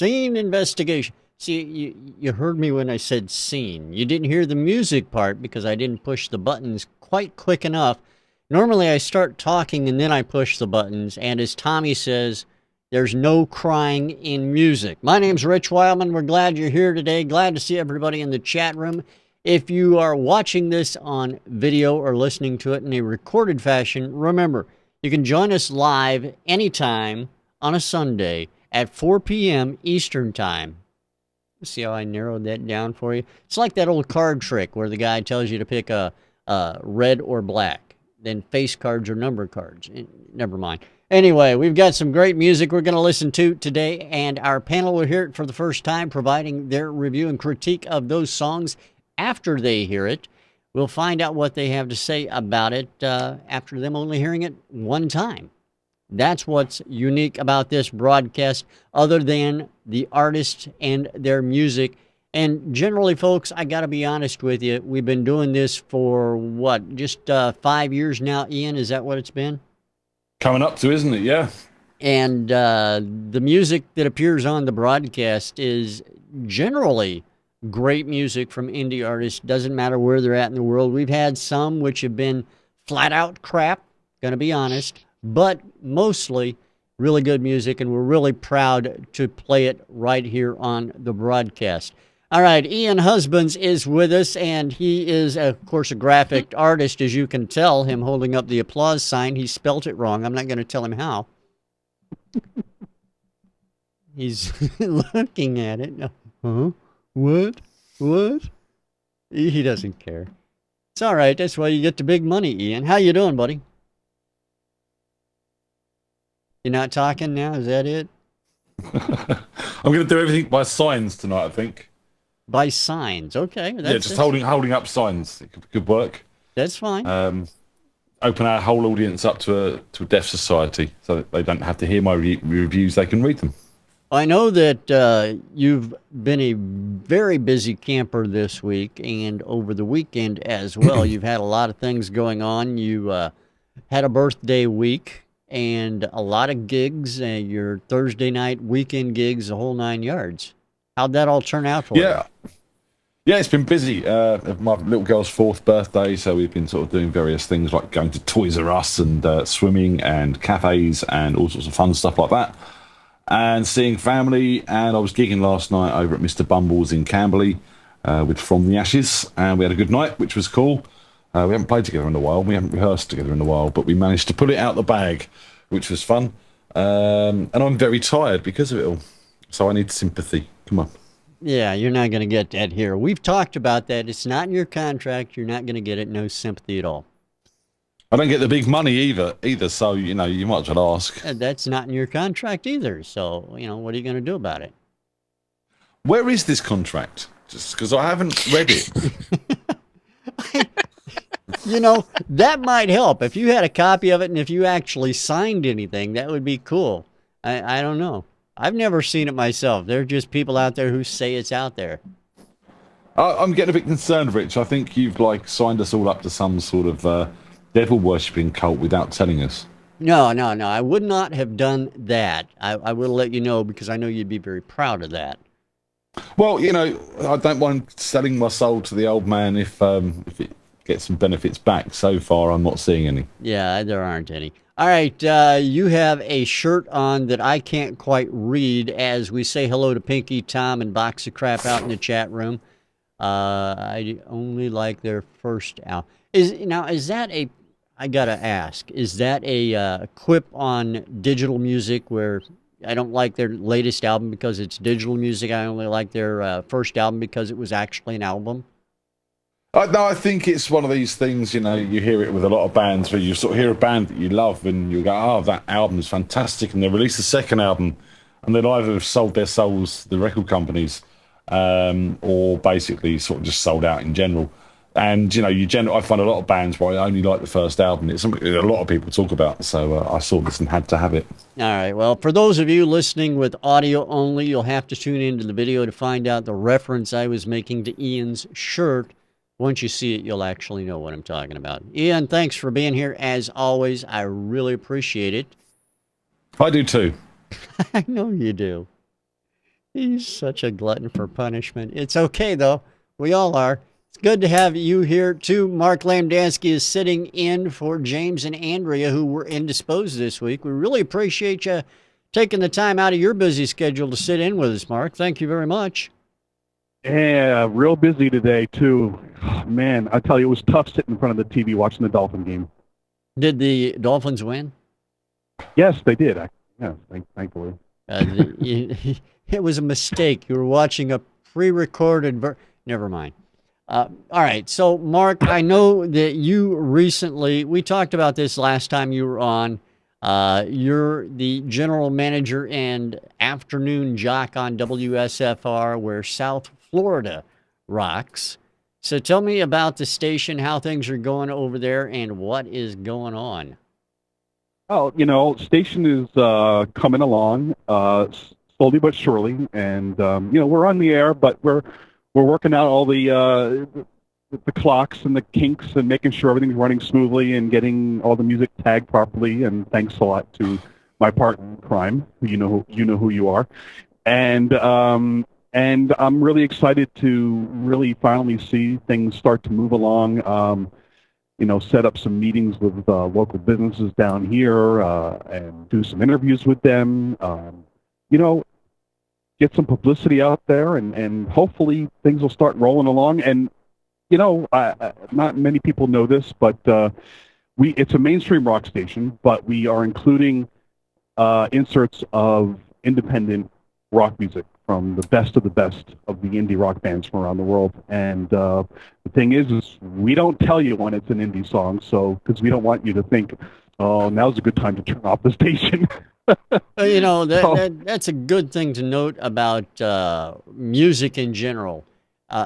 Scene investigation. See, you heard me when I said scene. You didn't hear the music part because I didn't push the buttons quite quick enough. Normally I start talking and then I push the buttons, and as Tommy says, there's no crying in music. My name's Rich Wildman. We're glad you're here today. Glad to see everybody in the chat room. If you are watching this on video or listening to it in a recorded fashion, remember, you can join us live anytime on a Sunday at 4 p.m. Eastern Time. See how I narrowed that down for you? It's like that old card trick where the guy tells you to pick a red or black, then face cards or number cards. Never mind. Anyway, we've got some great music we're going to listen to today, and our panel will hear it for the first time, providing their review and critique of those songs after they hear it. We'll find out what they have to say about it after them only hearing it one time. That's what's unique about this broadcast, other than the artists and their music. And generally, folks, I got to be honest with you, we've been doing this for, what, just 5 years now, Ian? Is that what it's been? Coming up to, isn't it? Yeah. And the music that appears on the broadcast is generally great music from indie artists. Doesn't matter where they're at in the world. We've had some which have been flat out crap, gonna be honest, but mostly really good music, and we're really proud to play it right here on the broadcast. All right, Ian Husbands is with us, and he is, of course, a graphic artist, as you can tell him holding up the applause sign. He spelt it wrong. I'm not going to tell him how. He's looking at it. Huh? What? What? He doesn't care. It's all right. That's why you get the big money, Ian. How you doing, buddy? You're not talking now? Is that it? I'm going to do everything by signs tonight, I think. By signs, okay. Yeah, just holding up signs. It could work. That's fine. Open our whole audience up to a deaf society, so that they don't have to hear my reviews. They can read them. I know that you've been a very busy camper this week and over the weekend as well. You've had a lot of things going on. You had a birthday week and a lot of gigs, your Thursday night weekend gigs, the whole 9 yards. How'd that all turn out for you? Yeah, it's been busy. My little girl's 4th birthday, so we've been sort of doing various things like going to Toys R Us and swimming and cafes and all sorts of fun stuff like that. And seeing family, and I was gigging last night over at Mr. Bumble's in Camberley with From the Ashes, and we had a good night, which was cool. We haven't played together in a while, we haven't rehearsed together in a while, but we managed to pull it out the bag, which was fun. And I'm very tired because of it all, so I need sympathy. Come on. Yeah, you're not going to get that here. We've talked about that. It's not in your contract. You're not going to get it. No sympathy at all. I don't get the big money either, so, you might as well ask. That's not in your contract either, so, what are you going to do about it? Where is this contract? Just because I haven't read it. That might help. If you had a copy of it and if you actually signed anything, that would be cool. I don't know. I've never seen it myself. There are just people out there who say it's out there. I'm getting a bit concerned, Rich. I think you've, signed us all up to some sort of devil-worshipping cult without telling us. No. I would not have done that. I will let you know because I know you'd be very proud of that. Well, I don't mind selling my soul to the old man if it gets some benefits back. So far, I'm not seeing any. Yeah, there aren't any. All right, you have a shirt on that I can't quite read as we say hello to Pinky, Tom, and Box of Crap out in the chat room. I only like their first album. Is that a, I gotta ask, is that a quip on digital music where I don't like their latest album because it's digital music, I only like their first album because it was actually an album? No, I think it's one of these things, you hear it with a lot of bands where you sort of hear a band that you love and you go, oh, that album is fantastic, and they release a second album and they'll either have sold their souls to the record companies or basically sort of just sold out in general. And, I find a lot of bands where I only like the first album. It's something that a lot of people talk about, so I saw this and had to have it. All right, well, for those of you listening with audio only, you'll have to tune into the video to find out the reference I was making to Ian's shirt. Once you see it, you'll actually know what I'm talking about. Ian, thanks for being here as always. I really appreciate it. I do too. I know you do. He's such a glutton for punishment. It's okay, though. We all are. It's good to have you here, too. Mark Lamdansky is sitting in for James and Andrea, who were indisposed this week. We really appreciate you taking the time out of your busy schedule to sit in with us, Mark. Thank you very much. Yeah, real busy today, too. Man, I tell you, it was tough sitting in front of the TV watching the Dolphin game. Did the Dolphins win? Yes, they did. Yeah, thankfully. It was a mistake. You were watching a pre-recorded. Never mind. All right. So, Mark, I know that you recently, we talked about this last time you were on. You're the general manager and afternoon jock on WSFR, where South Florida rocks. So tell me about the station, how things are going over there, and what is going on. Oh, station is coming along slowly but surely, and we're on the air, but we're working out all the clocks and the kinks and making sure everything's running smoothly and getting all the music tagged properly. And thanks a lot to my partner in crime, you know who you are, and I'm really excited to really finally see things start to move along. Set up some meetings with local businesses down here and do some interviews with them. Get some publicity out there, and hopefully things will start rolling along. And not many people know this, but it's a mainstream rock station, but we are including inserts of independent rock music from the best of the indie rock bands from around the world. And the thing is we don't tell you when it's an indie song, so because we don't want you to think, oh, now's a good time to turn off the station. That's a good thing to note about music in general.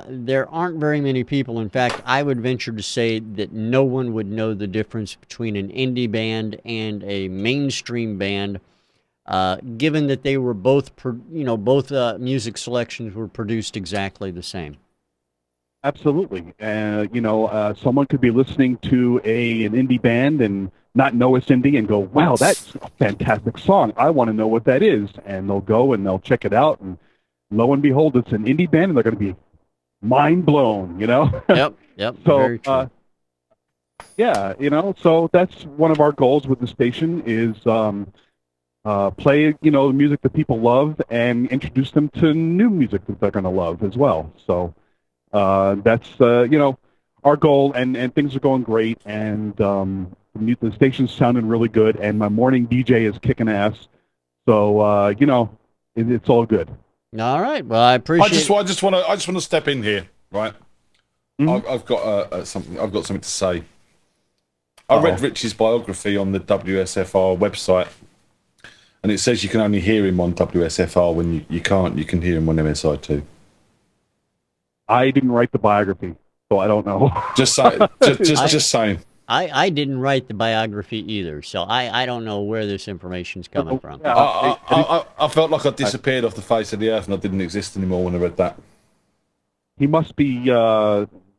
There aren't very many people. In fact, I would venture to say that no one would know the difference between an indie band and a mainstream band. Given that they were both music selections were produced exactly the same. Absolutely. Someone could be listening to an indie band and not know it's indie and go, wow, that's a fantastic song. I want to know what that is. And they'll go and they'll check it out. And lo and behold, it's an indie band and they're going to be mind blown, Yep. So, very true. So that's one of our goals with the station is play, the music that people love and introduce them to new music that they're going to love as well. So that's, our goal, and things are going great, and the station's sounding really good, and my morning DJ is kicking ass. So, it's all good. All right. Well, I appreciate. I just want to step in here, right? Mm-hmm. I've got something. I've got something to say. I read Rich's biography on the WSFR website. And it says you can only hear him on WSFR when you can't. You can hear him on MSI too. I didn't write the biography, so I don't know. Just saying. Just saying. I didn't write the biography either, so I don't know where this information's coming from. I felt like I disappeared off the face of the earth and I didn't exist anymore when I read that. He must be.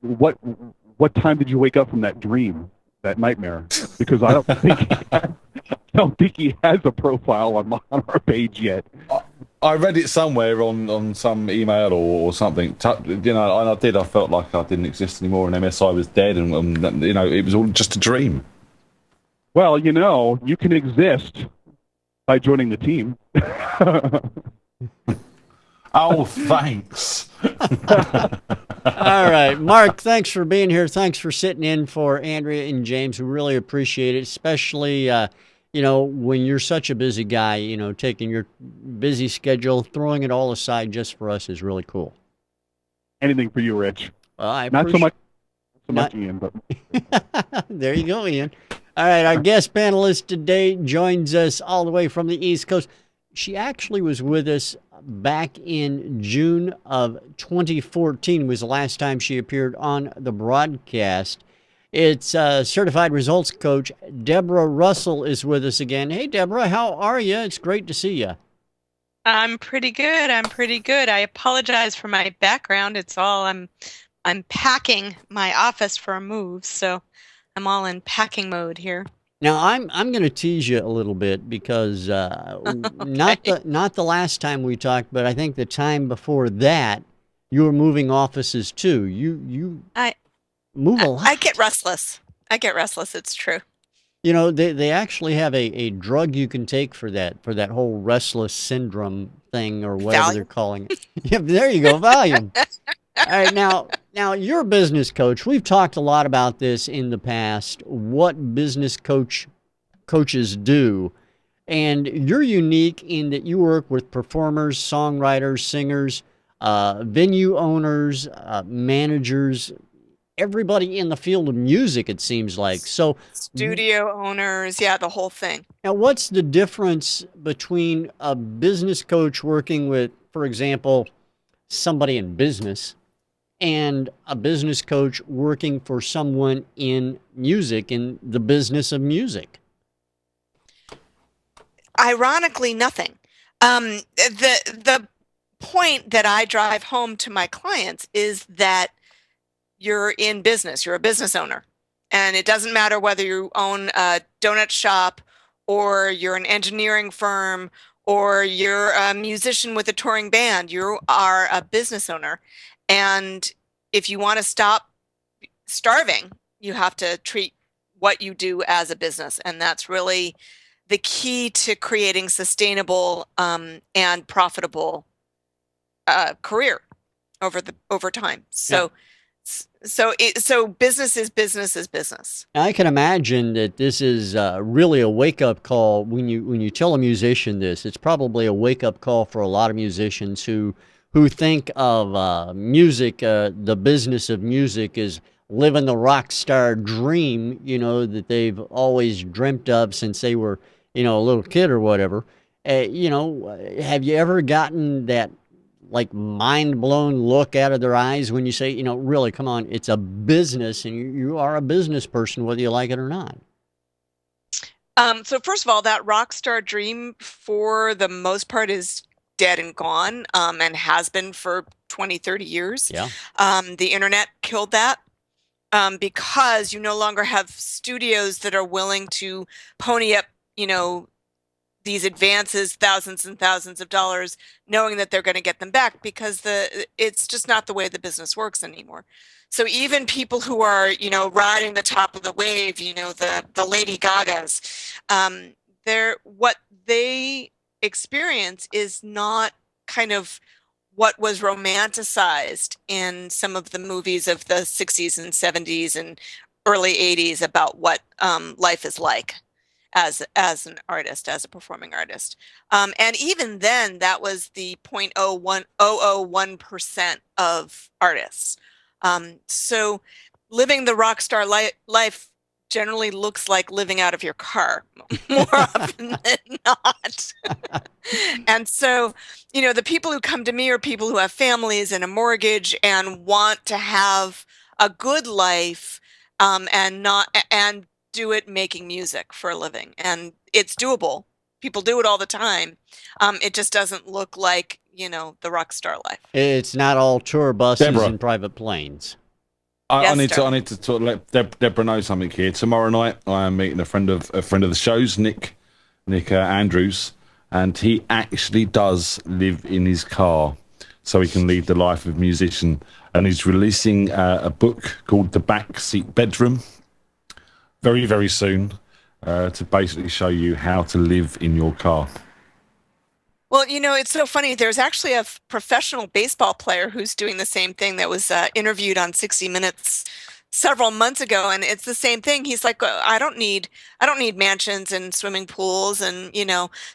What time did you wake up from that dream, that nightmare? Because I don't think. I don't think he has a profile on our page yet. I read it somewhere on some email or something. And I did. I felt like I didn't exist anymore, and MSI was dead, and it was all just a dream. Well, you can exist by joining the team. Oh, thanks. All right, Mark, thanks for being here. Thanks for sitting in for Andrea and James. We really appreciate it, especially when you're such a busy guy, taking your busy schedule, throwing it all aside just for us is really cool. Anything for you, Rich. Well, not so much Ian, but there you go, Ian. All right, our guest panelist today joins us all the way from the East Coast. She actually was with us back in June of 2014 was the last time she appeared on the broadcast. It's certified results coach Debra Russell is with us again. Hey, Debra, how are you? It's great to see you. I'm pretty good. I apologize for my background. It's all I'm packing my office for a move, so I'm all in packing mode here. Now I'm going to tease you a little bit because Okay. not the last time we talked, but I think the time before that, you were moving offices too. You I move a I get lot. restless. I get restless. It's true. You know, they actually have a drug you can take for that whole restless syndrome thing or whatever they're Value. calling it. Yeah, there you go, Valium. All right, now you're a business coach. We've talked a lot about this in the past. What coaches do, and you're unique in that you work with performers, songwriters, singers, venue owners, managers, everybody in the field of music. It seems like so. Studio owners, yeah, the whole thing. Now, what's the difference between a business coach working with, for example, somebody in business and a business coach working for someone in music, in the business of music? Ironically, nothing. The point that I drive home to my clients is that you're in business, you're a business owner. And it doesn't matter whether you own a donut shop or you're an engineering firm or you're a musician with a touring band, you are a business owner. And if you want to stop starving, you have to treat what you do as a business. And that's really the key to creating sustainable and profitable career over time. Yeah. So business is business is business. I can imagine that this is really a wake up call when you tell a musician this. It's probably a wake up call for a lot of musicians who think of music, the business of music, is living the rock star dream. You know that they've always dreamt of since they were a little kid or whatever. Have you ever gotten that like mind blown look out of their eyes when you say, really, come on, it's a business and you are a business person, whether you like it or not? So first of all, that rock star dream for the most part is dead and gone, and has been for 20, 30 years. Yeah. The internet killed that. Because you no longer have studios that are willing to pony up, these advances, thousands and thousands of dollars, knowing that they're going to get them back because it's just not the way the business works anymore. So even people who are, riding the top of the wave, the Lady Gagas, what they experience is not kind of what was romanticized in some of the movies of the 60s and 70s and early 80s about what life is like as an artist, as a performing artist. And even then, that was the 0.001% of artists. So living the rock star life generally looks like living out of your car more often than not. And so, the people who come to me are people who have families and a mortgage and want to have a good life, and do it making music for a living. And it's doable. People do it all the time. It just doesn't look like, the rock star life. It's not all tour buses Deborah. and private planes. I Yes, need darling. to sort of let Deborah know something here. Tomorrow night, I am meeting a friend of the show's, Nick Andrews, and he actually does live in his car, so he can lead the life of a musician. And he's releasing a book called The Backseat Bedroom very, very soon, to basically show you how to live in your car. Well, it's so funny. There's actually a professional baseball player who's doing the same thing that was interviewed on 60 Minutes several months ago, and it's the same thing. He's like, I don't need mansions and swimming pools, and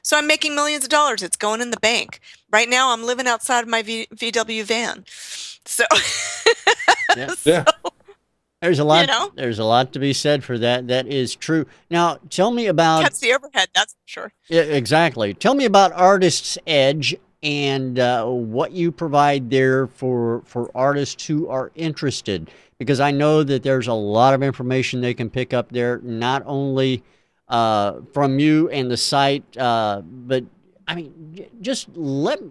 so I'm making millions of dollars. It's going in the bank. Right now, I'm living outside of my VW van. So, Yeah. Yeah. There's a lot to be said for that. That is true. Now, tell me about Cuts the overhead, that's for sure. Yeah, exactly. Tell me about Artist's Edge and what you provide there for artists who are interested, because I know that there's a lot of information they can pick up there, not only from you and the site, but I mean, just let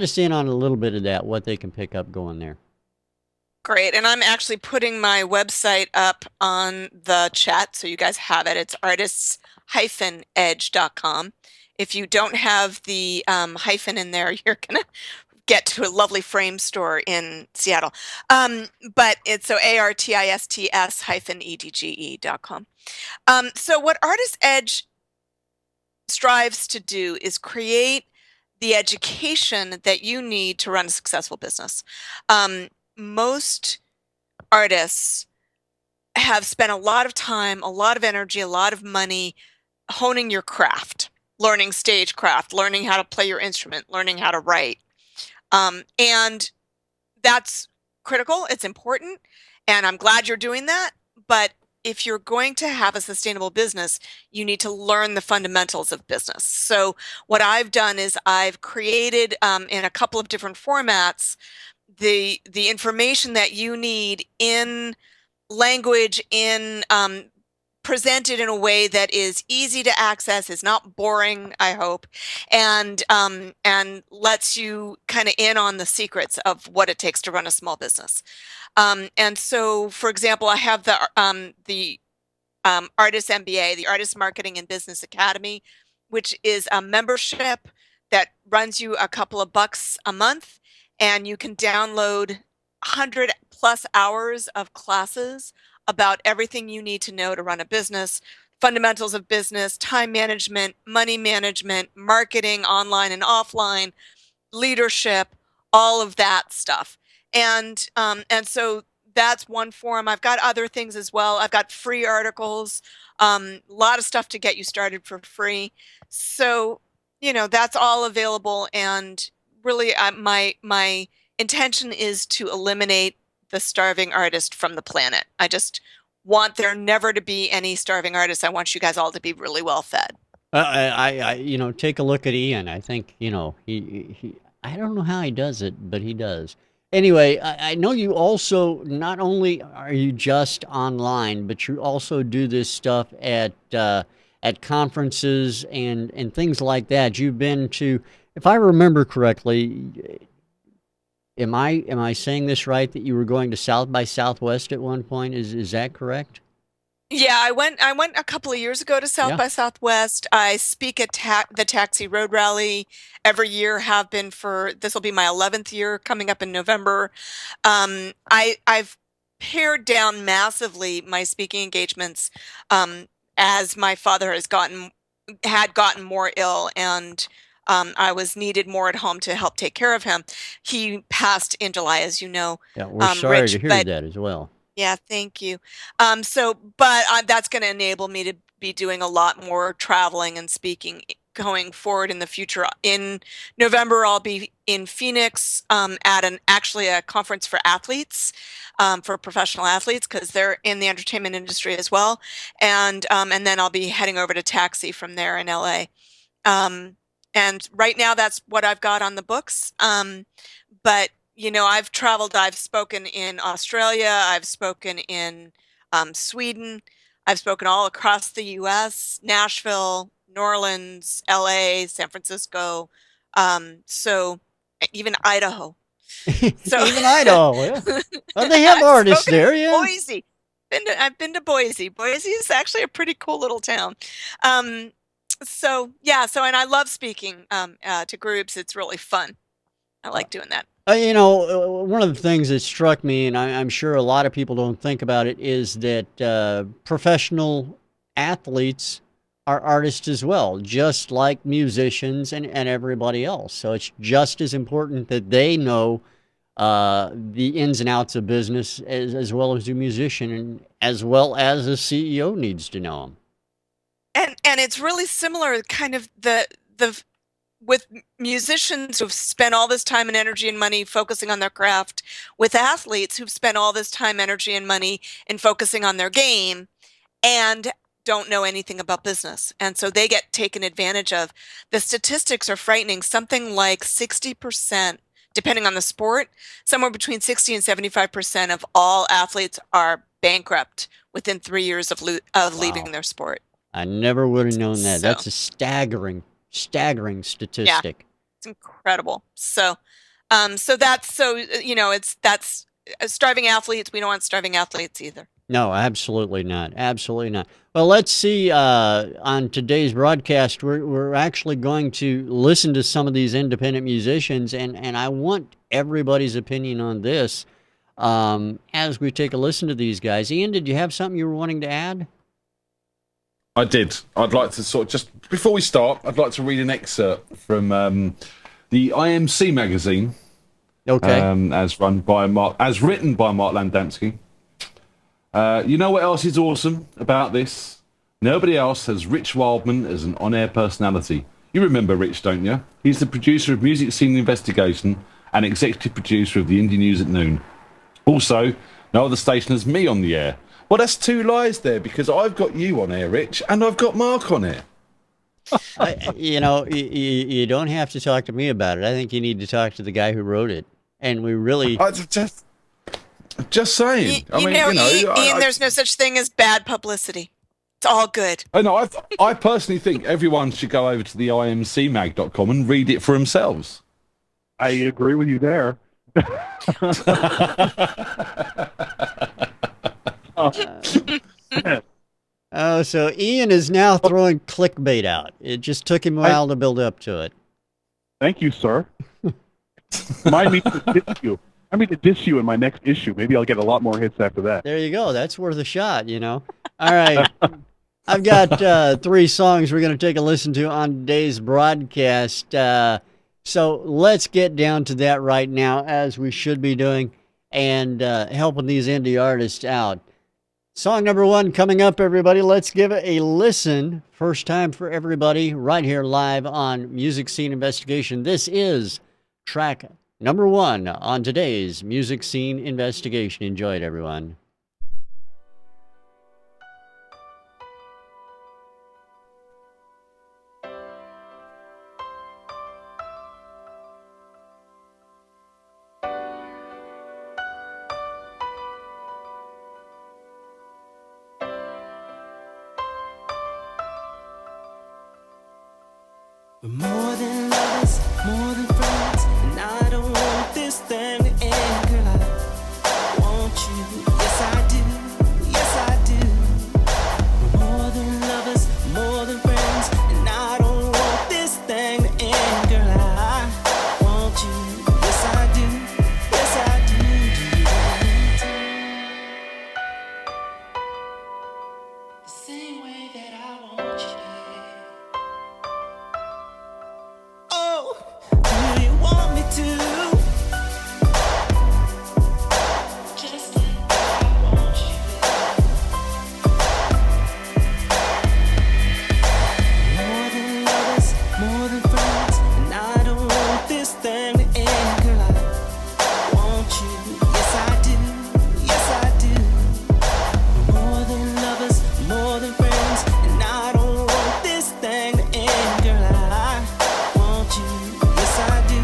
us in on a little bit of that, what they can pick up going there. great. And I'm actually putting my website up on the chat so you guys have it. It's artists-edge.com. If you don't have the hyphen in there, you're going to get to a lovely frame store in Seattle. But it's so artists-edge.com. So what Artist Edge strives to do is create the education that you need to run a successful business. Most artists have spent a lot of time, a lot of energy, a lot of money honing your craft, learning stagecraft, learning how to play your instrument, learning how to write. And that's critical. It's important. And I'm glad you're doing that. But if you're going to have a sustainable business, you need to learn the fundamentals of business. So what I've done is I've created in a couple of different formats the information that you need in language, in presented in a way that is easy to access, is not boring, I hope, and lets you kind of in on the secrets of what it takes to run a small business. And so, for example, I have the Artist MBA, the Artist Marketing and Business Academy, which is a membership that runs you a couple of bucks a month, and you can download 100+ hours of classes about everything you need to know to run a business, fundamentals of business, time management, money management, marketing, online and offline, leadership, all of that stuff. And so that's one form. I've got other things as well. I've got free articles, a lot of stuff to get you started for free. So, that's all available. And really, my intention is to eliminate the starving artist from the planet. I just want there never to be any starving artists. I want you guys all to be really well fed. Take a look at Ian. I think, he I don't know how he does it, but he does. Anyway, I know you also, not only are you just online, but you also do this stuff at conferences and things like that. You've been to, if I remember correctly, am I saying this right, that you were going to South by Southwest at one point? Is that correct? Yeah, I went a couple of years ago to South by Southwest. I speak at the Taxi Road Rally every year, have been this will be my 11th year coming up in November. I've pared down massively my speaking engagements as my father had gotten more ill, and I was needed more at home to help take care of him. He passed in July, as you know. Yeah, we're sorry to hear that as well. Yeah, thank you. But that's going to enable me to be doing a lot more traveling and speaking going forward in the future. In November, I'll be in Phoenix at actually a conference for athletes, for professional athletes, because they're in the entertainment industry as well. And then I'll be heading over to Taxi from there in LA. And right now, that's what I've got on the books. But I've traveled, I've spoken in Australia, I've spoken in Sweden, I've spoken all across the US, Nashville, New Orleans, LA, San Francisco, so even Idaho. So even Idaho, yeah. Well, they have artists there, yeah. Boise. I've been to Boise. Boise is actually a pretty cool little town. And I love speaking to groups. It's really fun. I like doing that. One of the things that struck me, and I'm sure a lot of people don't think about it, is that professional athletes are artists as well, just like musicians and everybody else. So it's just as important that they know the ins and outs of business as well as a musician, and as well as a CEO needs to know them. And it's really similar, kind of with musicians who've spent all this time and energy and money focusing on their craft, with athletes who've spent all this time, energy, and money in focusing on their game and don't know anything about business. And so they get taken advantage of. The statistics are frightening. Something like 60%, depending on the sport, somewhere between 60 and 75% of all athletes are bankrupt within 3 years of leaving their sport. I never would have known that. That's a staggering statistic. Yeah, it's incredible. So that's starving athletes. We don't want starving athletes either. No, absolutely not. Absolutely not. Well, let's see. On today's broadcast, we're actually going to listen to some of these independent musicians, and I want everybody's opinion on this as we take a listen to these guys. Ian, did you have something you were wanting to add? I did. I'd like to sort of just before we start, I'd like to read an excerpt from the IMC magazine. Okay. As written by Mark Landansky. You know what else is awesome about this? Nobody else has Rich Wildman as an on-air personality. You remember Rich, don't you? He's the producer of Music Scene Investigation and executive producer of the Indie News at Noon. Also, no other station has me on the air. Well, that's two lies there, because I've got you on air, Rich, and I've got Mark on it. You don't have to talk to me about it. I think you need to talk to the guy who wrote it. And we really... Just saying. Ian, there's no such thing as bad publicity. It's all good. I know. I personally think everyone should go over to the imcmag.com and read it for themselves. I agree with you there. Oh, so Ian is now throwing clickbait out. It just took him a while to build up to it. Thank you, sir. Remind me to diss you. I mean to diss you in my next issue. Maybe I'll get a lot more hits after that. There you go. That's worth a shot, All right. I've got 3 songs we're going to take a listen to on today's broadcast. So let's get down to that right now, as we should be doing, and helping these indie artists out. Song number 1 coming up, everybody. Let's give it a listen. First time for everybody, right here live on Music Scene Investigation. This is track number 1 on today's Music Scene Investigation. Enjoy it, everyone. We're more than lovers, more than friends, and I don't want this thing to end, girl. I want you, yes I do, yes I do. We're more than lovers, more than friends, and I don't want this thing to end, girl. I want you, yes I do, yes I do. The same way that I want you. Do you want me to? Just like I want you. More than lovers, more than friends, and I don't want this thing to end, girl. I want you, yes I do, yes I do. More than lovers, more than friends, and I don't want this thing to end, girl. I want you. Yes, I do.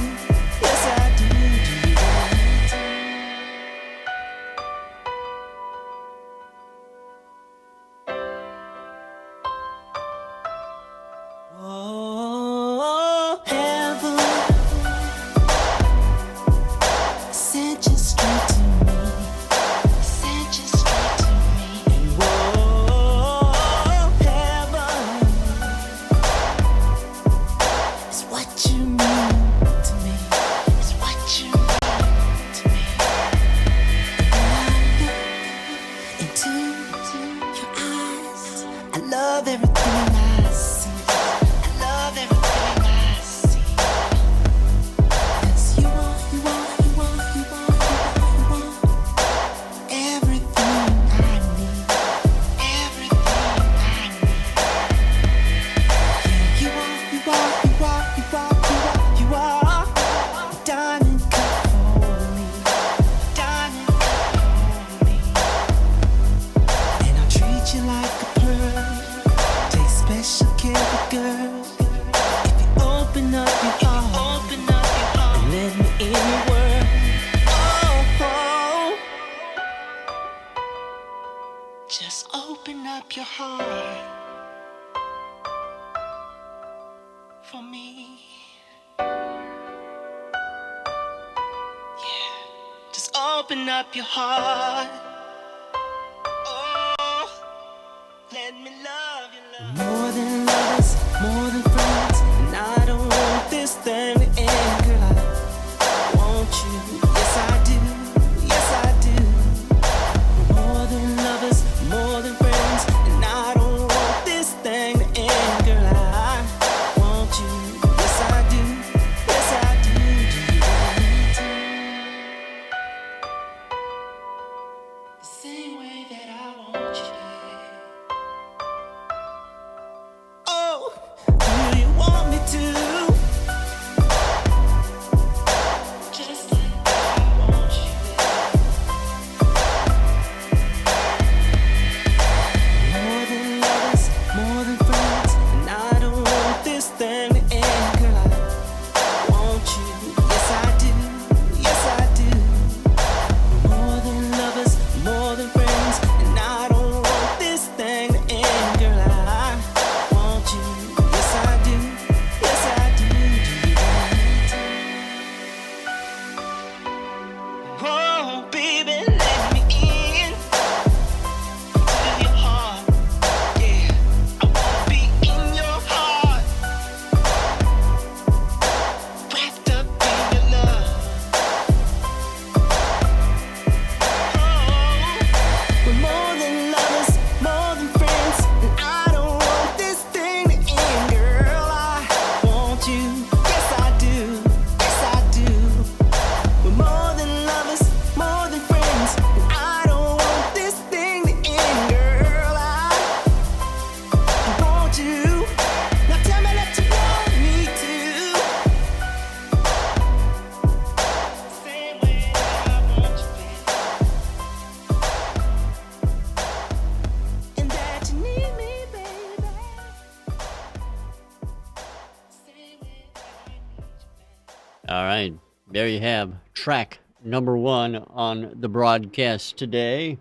Yes, I do. Oh, heaven sent you straight to me. Sent you straight to me. And whoa, heaven is what you mean to me. It's what you mean to me. And when I look into your eyes, I love everything I see. I love everything I see. 'Cause you want everything I need. Everything I need. Yeah, you are a diamond cut for me. Diamond cut for me. And I'll treat you like a pearl. Take special care of the girl. If you open up your heart, and let me in your world. Oh, just open up your heart for me. Yeah, just open open up your heart. Oh, let me love you, love. More than lovers, more than friends, and I don't want this thing to end, girl. I want you, yes I do, yes I do. More than lovers, more than friends, and I don't want this thing to end, girl. I want you, yes I do, yes I do. The same way that I want you. Oh, do you want me to? Just like I want you. More than lovers, more than friends, and I don't want this thing to end, girl. I want you, yes I do, yes I do. More than lovers, more than friends, and I don't want this thing to end, girl. I want you, yes I do, yes I do. Oh, baby, let me in to your heart. Yeah, I wanna be in your heart, wrapped up in your love. We're more than lovers, more than friends, and I don't want this thing to end, girl. I want you, yes I do, yes I do. We're more than lovers, more than friends, and I don't want this thing to end, girl. I want you. Now tell me that you want me to. Same way that I want you, baby. And that you need me, baby. Same way that I need you, baby. All right, there you have track number 1 on the broadcast today.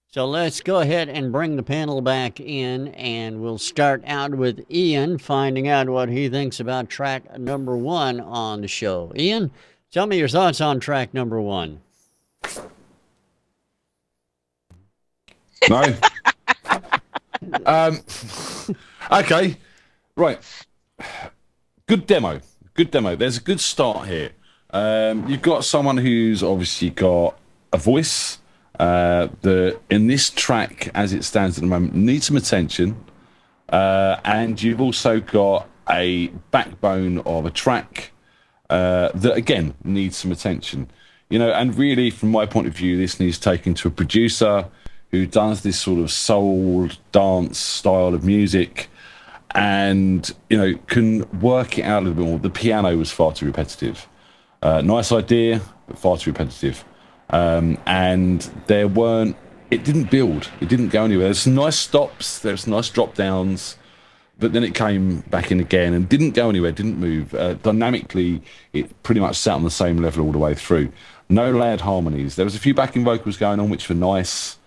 So let's go ahead and bring the panel back in, and we'll start out with Ian, finding out what he thinks about track number 1 on the show. Ian, tell me your thoughts on track number 1. No. Okay. Right. Good demo. Good demo. There's a good start here. You've got someone who's obviously got a voice that in this track, as it stands at the moment, needs some attention. And you've also got a backbone of a track that, again, needs some attention. You know, and really, from my point of view, this needs taken to a producer who does this sort of soul dance style of music and, you know, can work it out a little bit more. The piano was far too repetitive. Nice idea, but far too repetitive. And there weren't, it didn't build. It didn't go anywhere. There's some nice stops, there's nice drop downs, but then it came back in again and didn't go anywhere, didn't move. Dynamically, it pretty much sat on the same level all the way through. No loud harmonies. There was a few backing vocals going on, which were nice.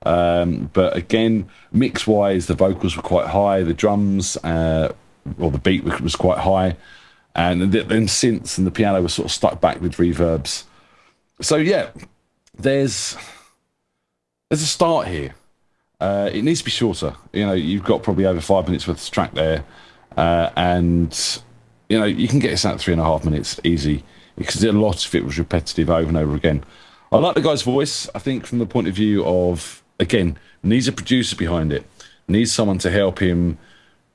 But again, mix-wise, the vocals were quite high, the drums, or the beat was quite high, and then synths and the piano was sort of stuck back with reverbs. So yeah, there's a start here. It needs to be shorter. You know, you've got probably over 5 minutes worth of track there, and you know you can get this out 3.5 minutes easy, because a lot of it was repetitive over and over again. I like the guy's voice. I think from the point of view of, again, needs a producer behind it, needs someone to help him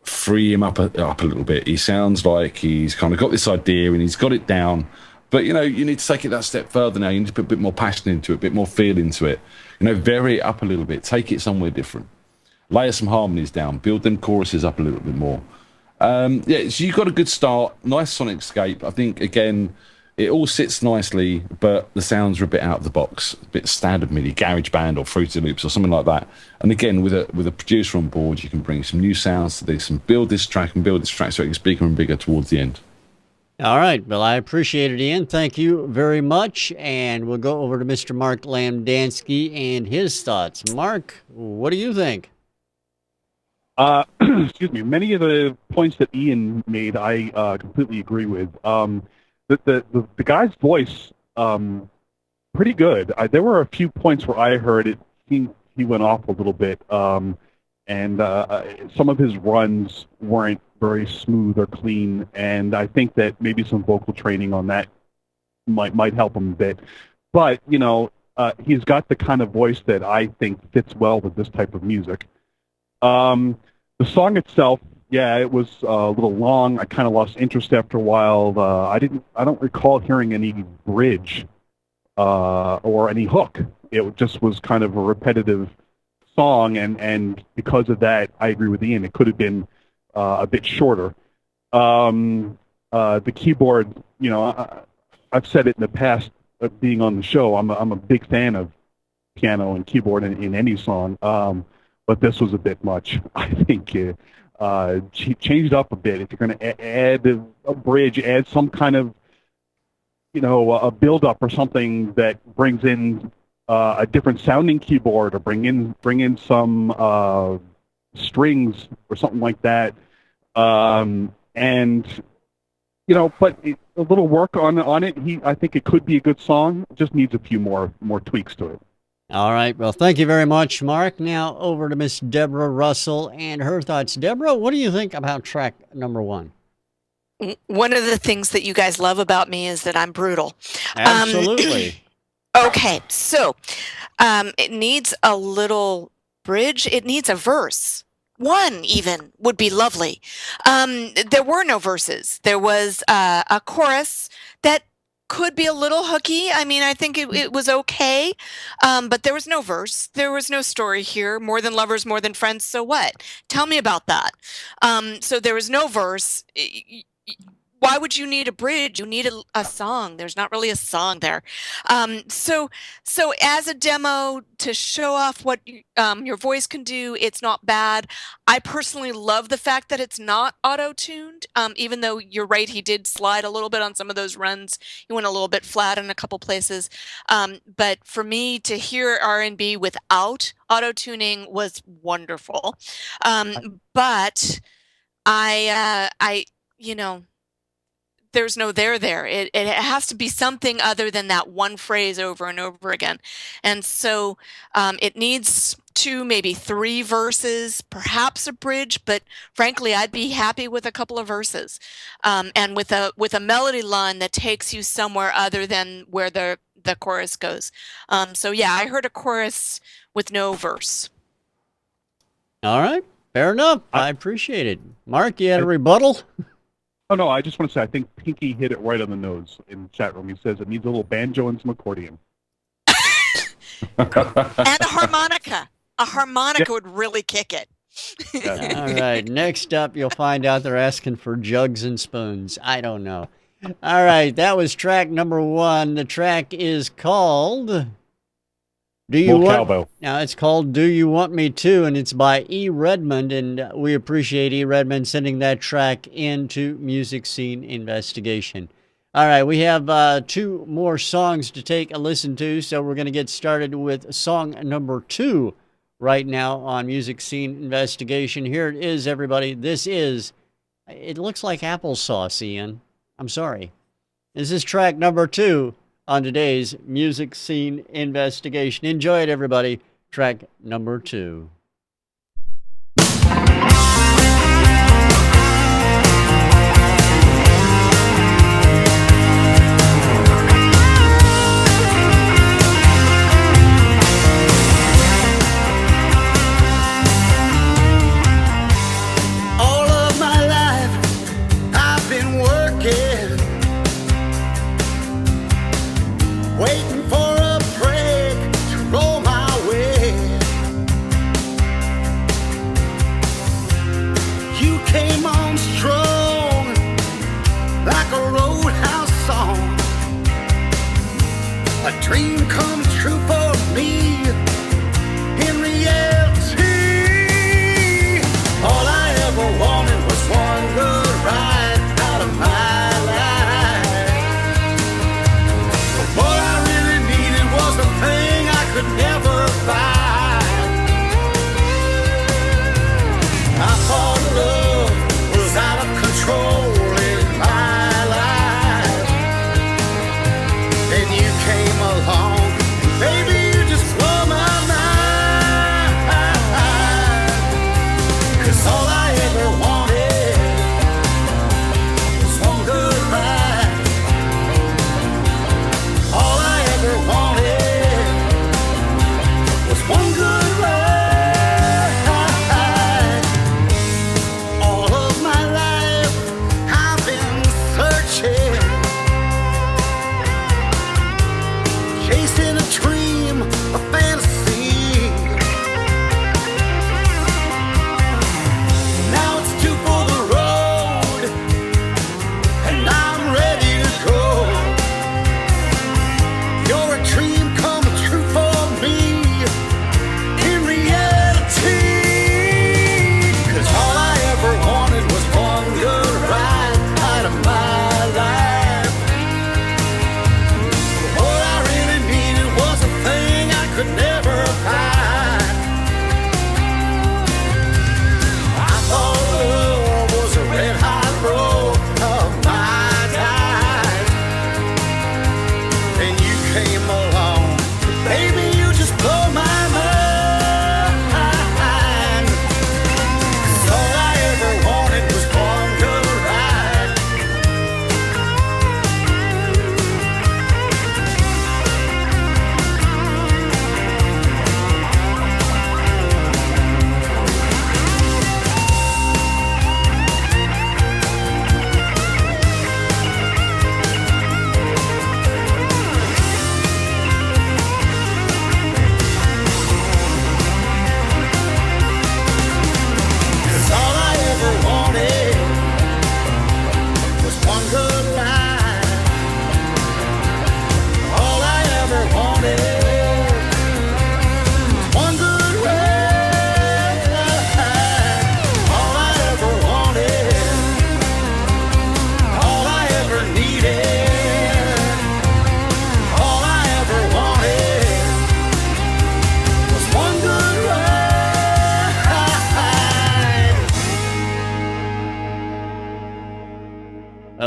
free him up a little bit. He sounds like he's kind of got this idea and he's got it down, but you know, you need to take it that step further now. You need to put a bit more passion into it, a bit more feel into it. You know, vary it up a little bit, take it somewhere different, layer some harmonies down, build them choruses up a little bit more. Yeah, so you've got a good start, nice sonic scape. I think, again, it all sits nicely, but the sounds are a bit out of the box, a bit standard MIDI, GarageBand or Fruity Loops or something like that. And again, with a producer on board, you can bring some new sounds to this and build this track so it gets bigger and bigger towards the end. All right. Well, I appreciate it, Ian. Thank you very much. And we'll go over to Mr. Mark Lamdansky and his thoughts. Mark, what do you think? Excuse me. Many of the points that Ian made, I completely agree with. The guy's voice pretty good. There were a few points where I heard it seemed he went off a little bit, and some of his runs weren't very smooth or clean. And I think that maybe some vocal training on that might help him a bit. But he's got the kind of voice that I think fits well with this type of music. The song itself, yeah, it was a little long. I kind of lost interest after a while. I don't recall hearing any bridge or any hook. It just was kind of a repetitive song, and because of that, I agree with Ian. It could have been a bit shorter. The keyboard, I've said it in the past, being on the show. I'm a big fan of piano and keyboard in any song, but this was a bit much. I think changed up a bit. If you're going to add a bridge, add some kind of a build-up or something that brings in a different sounding keyboard, or bring in some strings or something like that, and but a little work on it. I think it could be a good song. It just needs a few more tweaks to it. All right. Well, thank you very much, Mark. Now over to Miss Debra Russell and her thoughts. Deborah, what do you think about track number 1? One of the things that you guys love about me is that I'm brutal. Absolutely. Okay, so it needs a little bridge. It needs a verse. One even would be lovely. There were no verses. There was a chorus that could be a little hooky. I mean, I think it was okay, but there was no verse. There was no story here. More than lovers, more than friends. So what? Tell me about that. So there was no verse. Why would you need a bridge? You need a song. There's not really a song there. So as a demo to show off what your voice can do, it's not bad. I personally love the fact that it's not auto-tuned, even though you're right, he did slide a little bit on some of those runs. He went a little bit flat in a couple places. But for me to hear R&B without auto-tuning was wonderful. But I there's no there. It has to be something other than that one phrase over and over again. And so it needs 2, maybe 3 verses, perhaps a bridge, but frankly, I'd be happy with a couple of verses. And with a melody line that takes you somewhere other than where the chorus goes. So yeah, I heard a chorus with no verse. All right. Fair enough. I appreciate it. Mark, you had a rebuttal? Oh, no, I just want to say I think Pinky hit it right on the nose in the chat room. He says it needs a little banjo and some accordion. And a harmonica. A harmonica would really kick it. All right. Next up, you'll find out they're asking for jugs and spoons. I don't know. All right. That was track number 1. The track is called... Now it's called Do You Want Me To, and it's by E. Redmond, and we appreciate E. Redmond sending that track into Music Scene Investigation. All right, we have 2 more songs to take a listen to, so we're going to get started with song number 2 right now on Music Scene Investigation. Here it is, everybody. This is, it looks like applesauce, Ian. I'm sorry. This is track number 2 on today's Music Scene Investigation. Enjoy it, everybody. Track number 2. All of my life I've been working, waiting for a break to roll my way.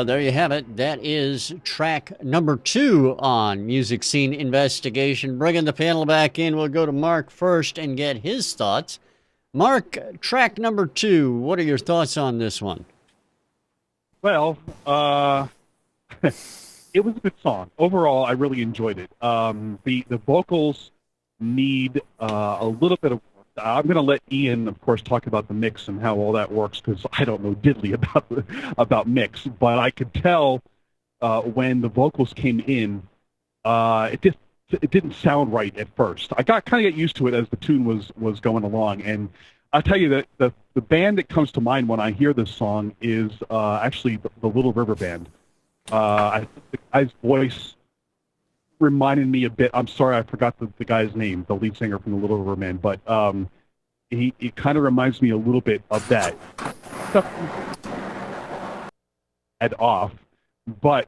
there you have it. That is track number 2 on Music Scene Investigation. Bringing the panel back in, we'll go to Mark first and get his thoughts. Mark, track number 2, what are your thoughts on this one? Well, it was a good song. Overall, I really enjoyed it. The vocals need a little bit of work. I'm going to let Ian, of course, talk about the mix and how all that works, because I don't know diddly about mix. But I could tell when the vocals came in, it didn't sound right at first. I kind of get used to it as the tune was going along. And I'll tell you that the band that comes to mind when I hear this song is actually the Little River Band. I think the guy's voice reminded me a bit. I'm sorry, I forgot the guy's name, the lead singer from the Little River Band, but he kind of reminds me a little bit of that. Head off, but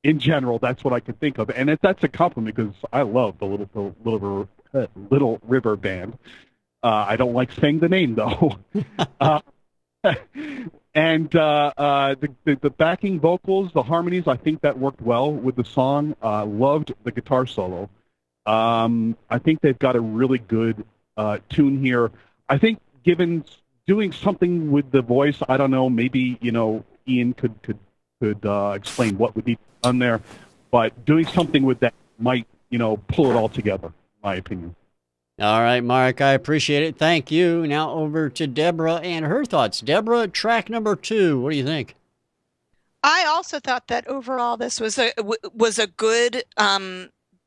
in general, that's what I can think of, and that's a compliment because I love the Little River Band. I don't like saying the name though. And the backing vocals, the harmonies, I think that worked well with the song. Loved the guitar solo. I think they've got a really good tune here. I think doing something with the voice, I don't know, maybe, Ian could explain what would be done there, but doing something with that might, pull it all together, in my opinion. All right, Mark, I appreciate it. Thank you. Now over to Debra and her thoughts. Debra, track number 2, what do you think? I also thought that overall this was a good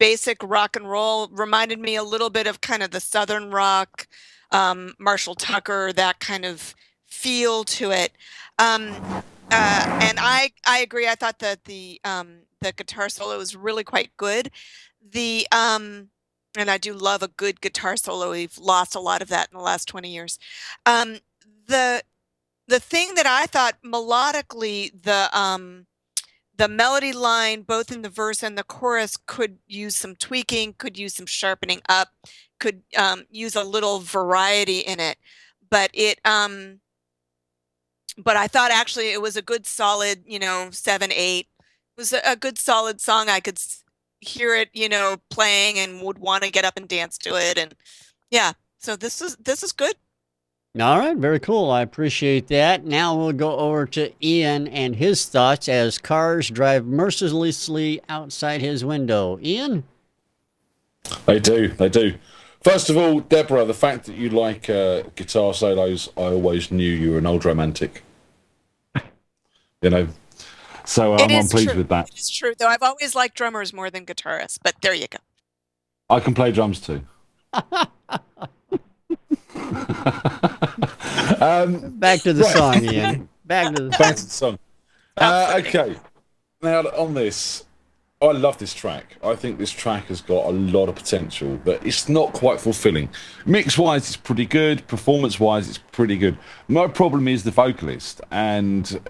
basic rock and roll. Reminded me a little bit of kind of the Southern rock, Marshall Tucker, that kind of feel to it. And I agree. I thought that the guitar solo was really quite good. And I do love a good guitar solo. We've lost a lot of that in the last 20 years. The thing that I thought melodically, the melody line, both in the verse and the chorus, could use some tweaking, could use some sharpening up, could use a little variety in it. But I thought actually it was a good solid, 7, 8. It was a good solid song. I could hear it, playing and would want to get up and dance to it. And yeah, so this is good. All right, very cool. I appreciate that. Now we'll go over to Ian and his thoughts as cars drive mercilessly outside his window. Ian? They do. First of all, Debra, the fact that you like guitar solos, I always knew you were an old romantic. So I'm pleased with that. It's true, though. I've always liked drummers more than guitarists, but there you go. I can play drums too. Back to the song, Ian. Back to the song. Okay. Now, on this, I love this track. I think this track has got a lot of potential, but it's not quite fulfilling. Mix-wise, it's pretty good. Performance-wise, it's pretty good. My problem is the vocalist, and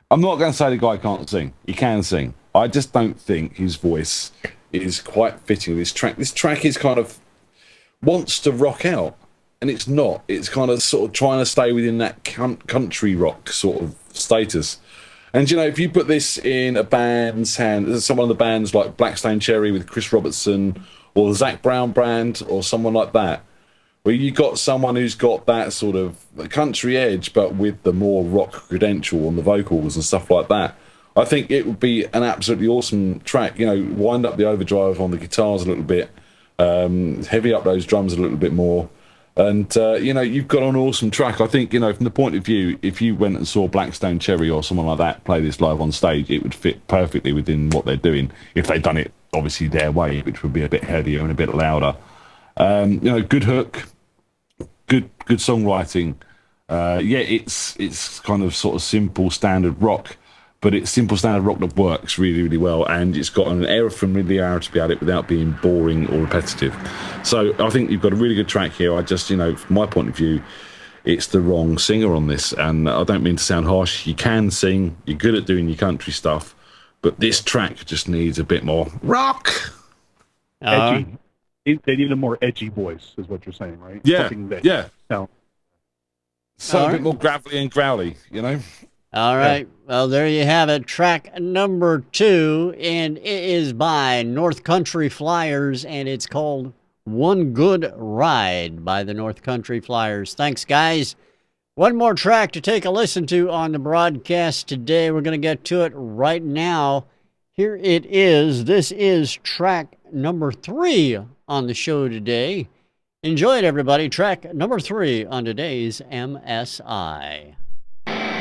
I'm not going to say the guy can't sing. He can sing. I just don't think his voice is quite fitting with this track. This track is kind of wants to rock out, and it's not. It's kind of sort of trying to stay within that country rock sort of status. And, if you put this in a band's hand, some of the bands like Blackstone Cherry with Chris Robertson or the Zac Brown Band or someone like that, where you got someone who's got that sort of country edge, but with the more rock credential on the vocals and stuff like that, I think it would be an absolutely awesome track. Wind up the overdrive on the guitars a little bit, heavy up those drums a little bit more, and you've got an awesome track. I think from the point of view, if you went and saw Blackstone Cherry or someone like that play this live on stage, it would fit perfectly within what they're doing if they'd done it obviously their way, which would be a bit heavier and a bit louder. Good hook, good songwriting. It's kind of sort of simple standard rock, but it's simple standard rock that works really, really well, and it's got an air of familiarity about it without being boring or repetitive. So I think you've got a really good track here. I just, from my point of view, it's the wrong singer on this, and I don't mean to sound harsh. You can sing, you're good at doing your country stuff, but this track just needs a bit more rock. Edgy. They need a more edgy voice, is what you're saying, right? Yeah, Something that yeah. sounds... So a bit more gravelly and growly, All right. Well, there you have it. Track number 2, and it is by North Country Flyers, and it's called One Good Ride by the North Country Flyers. Thanks, guys. One more track to take a listen to on the broadcast today. We're going to get to it right now. Here it is. This is track number 3 on the show today. Enjoy it, everybody. Track number 3 on today's MSI. Thank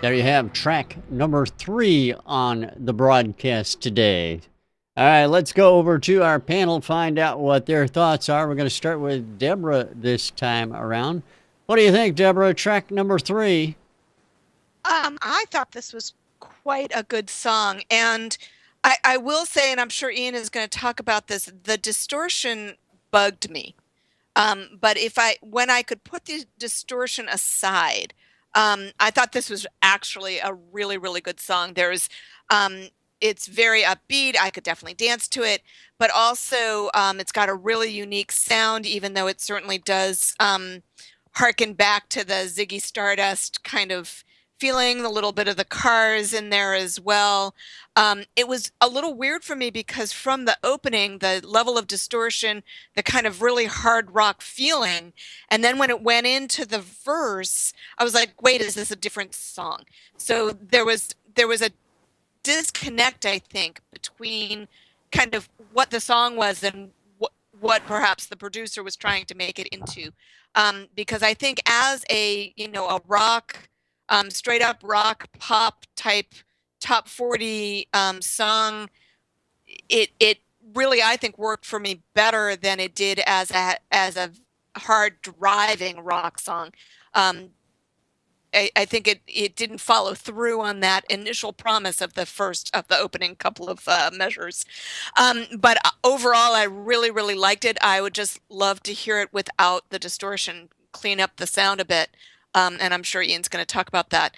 There you have track number 3 on the broadcast today. All right, let's go over to our panel, find out what their thoughts are. We're going to start with Debra this time around. What do you think, Debra? Track number 3. I thought this was quite a good song, and I will say, and I'm sure Ian is going to talk about this, the distortion bugged me. But when I could put the distortion aside, I thought this was actually a really, really good song. It's very upbeat. I could definitely dance to it, but also it's got a really unique sound, even though it certainly does harken back to the Ziggy Stardust kind of feeling, a little bit of the Cars in there as well. It was a little weird for me because from the opening, the level of distortion, the kind of really hard rock feeling, and then when it went into the verse, I was like, wait, is this a different song? So there was a disconnect, I think, between kind of what the song was and what perhaps the producer was trying to make it into. Because I think as a rock, straight up rock pop type top 40 song, it really, I think, worked for me better than it did as a hard driving rock song. I think it didn't follow through on that initial promise of the opening couple of measures. But overall, I really, really liked it. I would just love to hear it without the distortion, clean up the sound a bit. And I'm sure Ian's going to talk about that.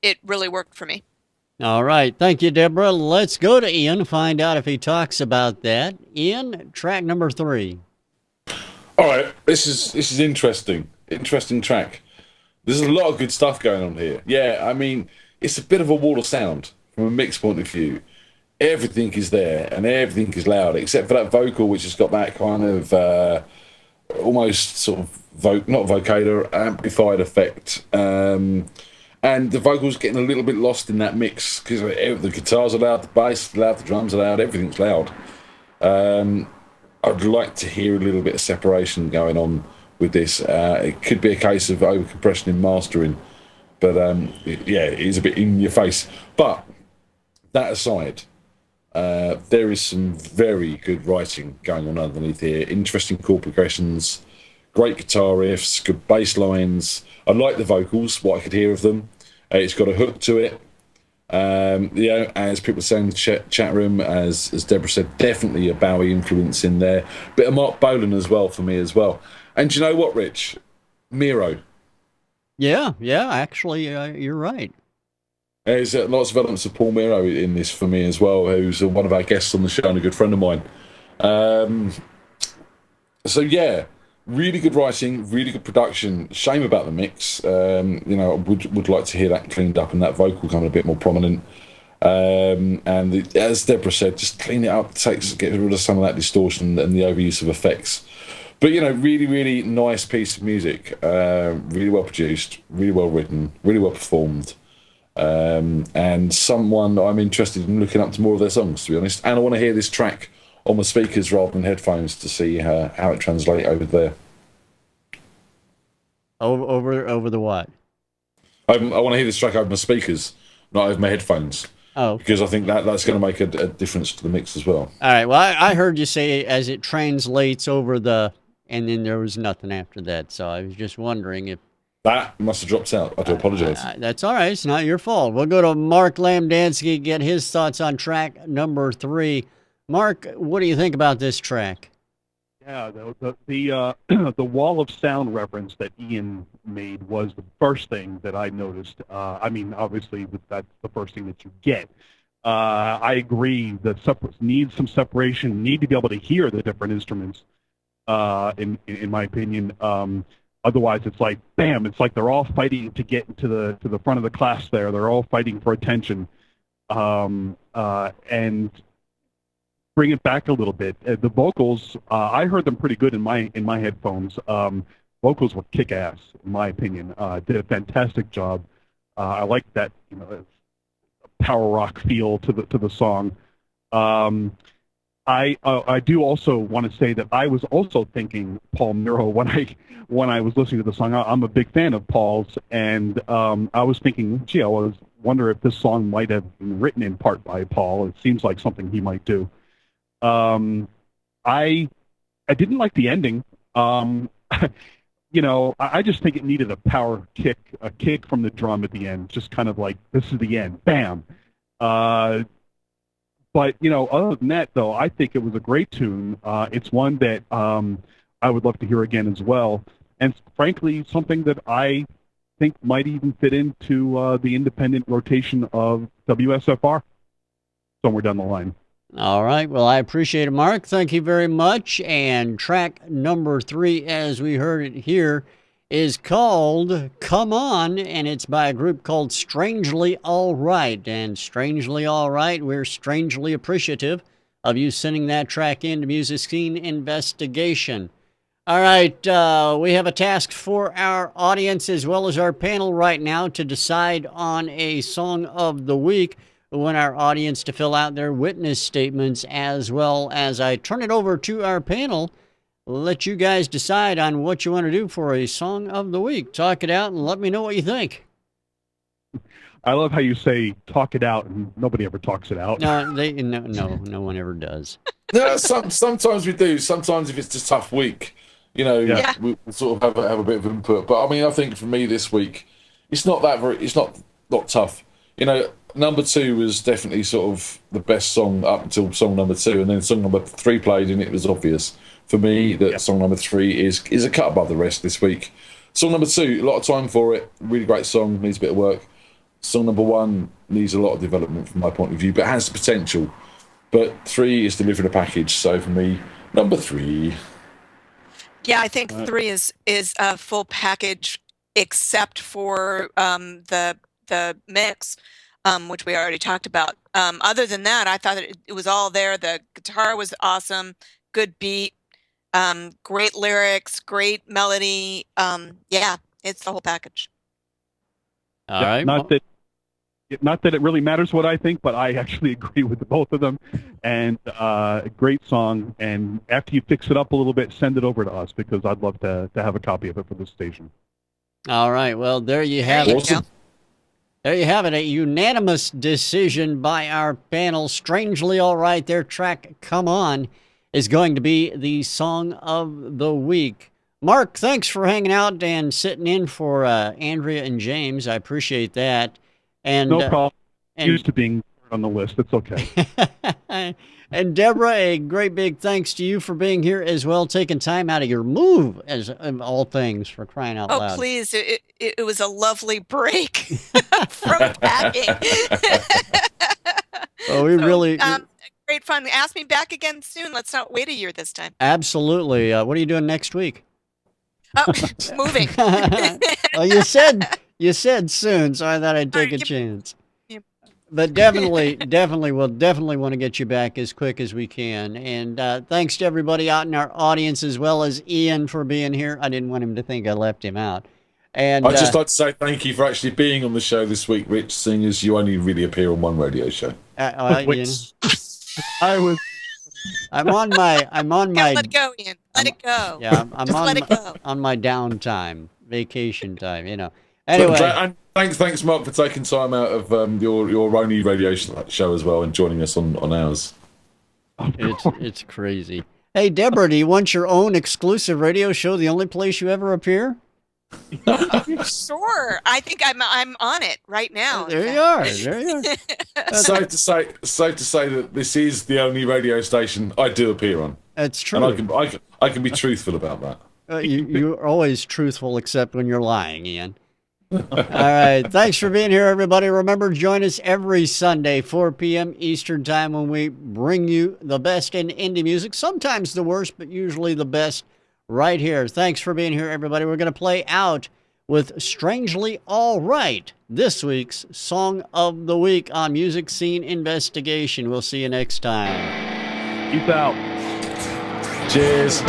It really worked for me. All right. Thank you, Debra. Let's go to Ian, find out if he talks about that. Ian, track number 3. All right, this is interesting. Interesting track. There's a lot of good stuff going on here. Yeah, I mean, it's a bit of a wall of sound from a mix point of view. Everything is there and everything is loud, except for that vocal, which has got that kind of almost sort of not vocoder, amplified effect. And the vocals getting a little bit lost in that mix because the guitars are loud, the bass is loud, the drums are loud, everything's loud. I'd like to hear a little bit of separation going on with this. It could be a case of overcompression in mastering, but it is a bit in your face. But that aside, there is some very good writing going on underneath here. Interesting chord progressions, great guitar riffs, good bass lines. I like the vocals, what I could hear of them. It's got a hook to it. As people say in the chat room, as Debra said, definitely a Bowie influence in there. Bit of Mark Bolan as well for me as well. And do you know what, Rich? Miro. Yeah, actually, you're right. There's lots of elements of Paul Miro in this for me as well, who's one of our guests on the show and a good friend of mine. So yeah, really good writing, really good production. Shame about the mix. I would like to hear that cleaned up and that vocal coming a bit more prominent. As Debra said, just clean it up, get rid of some of that distortion and the overuse of effects. But, really, really nice piece of music. Really well produced, really well written, really well performed. And someone I'm interested in looking up to more of their songs, to be honest. And I want to hear this track on my speakers rather than headphones to see how it translates over there. Over the what? I want to hear this track over my speakers, not over my headphones. Oh. Because I think that's going to make a difference to the mix as well. All right. Well, I heard you say as it translates over the... And then there was nothing after that. So I was just wondering if... That must have dropped out. I do apologize. That's all right. It's not your fault. We'll go to Mark Lamdansky, get his thoughts on track number 3. Mark, what do you think about this track? Yeah, the wall of sound reference that Ian made was the first thing that I noticed. Obviously, that's the first thing that you get. I agree that needs some separation, need to be able to hear the different instruments, in my opinion. Otherwise, it's like, bam, it's like they're all fighting to get to the front of the class there. They're all fighting for attention. And bring it back a little bit. The vocals, I heard them pretty good in my headphones. Vocals were kick-ass, in my opinion. Did a fantastic job. I like that, power rock feel to the song. I do also want to say that I was also thinking Paul Miro when I was listening to the song. I'm a big fan of Paul's, and I was thinking, gee, I wonder if this song might have been written in part by Paul. It seems like something he might do. I didn't like the ending. I just think it needed a power kick, a kick from the drum at the end, just kind of like, this is the end, bam. But, other than that, though, I think it was a great tune. It's one that I would love to hear again as well. And frankly, something that I think might even fit into the independent rotation of WSFR somewhere down the line. All right. Well, I appreciate it, Mark. Thank you very much. And track number 3, as we heard it here, is called Come On, and it's by a group called Strangely All Right. And Strangely All Right, we're strangely appreciative of you sending that track in to Music Scene Investigation. All right, we have a task for our audience as well as our panel right now to decide on a song of the week. We want our audience to fill out their witness statements as well as I turn it over to our panel. Let you guys decide on what you want to do for a song of the week. Talk it out and let me know what you think. I love how you say "talk it out" and nobody ever talks it out. No, no one ever does. No, sometimes we do. Sometimes if it's just a tough week, we sort of have a bit of input. But I mean, I think for me this week, it's not tough. Number 2 was definitely sort of the best song up until song number 2, and then song number 3 played, and it was obvious for me that song number 3 is a cut above the rest this week. Song number 2, a lot of time for it, really great song, needs a bit of work. Song number 1 needs a lot of development from my point of view, but has the potential. But 3 is delivering a package, so for me, number 3. Yeah, I think 3 is a full package, except for the mix. Which we already talked about. Other than that, I thought it was all there. The guitar was awesome, good beat, great lyrics, great melody. It's the whole package. All right. Not that it really matters what I think, but I actually agree with both of them. And a great song. And after you fix it up a little bit, send it over to us because I'd love to have a copy of it for the station. All right. Well, there you have it. Awesome. There you have it, a unanimous decision by our panel. Strangely All Right, their track, Come On, is going to be the song of the week. Mark, thanks for hanging out and sitting in for Andrea and James. I appreciate that. And no problem. Used to being on the list. It's okay. And Debra, a great big thanks to you for being here as well, taking time out of your move, as of all things, for crying out loud. Oh, please. It was a lovely break from packing. Well, really... great fun. Ask me back again soon. Let's not wait a year this time. Absolutely. What are you doing next week? Oh, moving. Well, you said soon, so I thought I'd take a chance. But definitely want to get you back as quick as we can. And thanks to everybody out in our audience, as well as Ian for being here. I didn't want him to think I left him out. And I'd just like to say thank you for actually being on the show this week, Rich, seeing as you only really appear on one radio show. I'm on my. Let it go, Ian. Let it go. Yeah, I'm let it go. on my downtime, vacation time. Anyway. And thanks, Mark, for taking time out of your only radio show as well and joining us on ours. It's crazy. Hey, Debra, do you want your own exclusive radio show, the only place you ever appear? Sure. I think I'm on it right now. There you are. Safe to say that this is the only radio station I do appear on. That's true. And I can be truthful about that. You're always truthful, except when you're lying, Ian. All right. Thanks for being here, everybody. Remember, join us every Sunday, 4 p.m. Eastern Time, when we bring you the best in indie music. Sometimes the worst, but usually the best right here. Thanks for being here, everybody. We're going to play out with Strangely All Right, this week's Song of the Week on Music Scene Investigation. We'll see you next time. Peace out. Cheers.